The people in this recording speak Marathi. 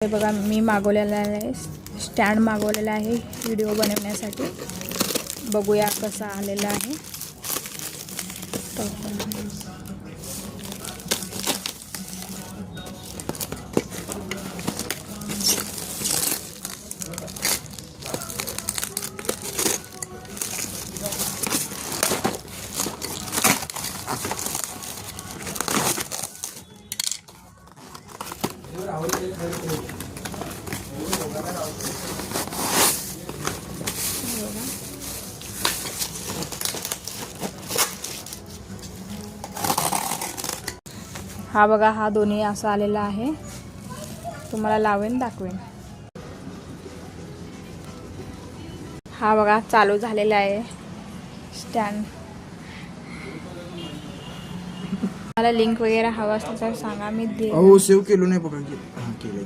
हे बघा मी मागवलेला आहे, स्टँड मागवलेला आहे व्हिडिओ बनवण्यासाठी. बघूया कसा आलेला आहे. हा बघा, हा दोन्ही असा आलेला आहे. तुम्हाला लावेन दाखवेन. हा बघा चालू झालेला आहे स्टँड. मला लिंक वगैरे हवा असेल तर सांगा, मी अहो सेव्ह केलो नाही बघा. हां केलं.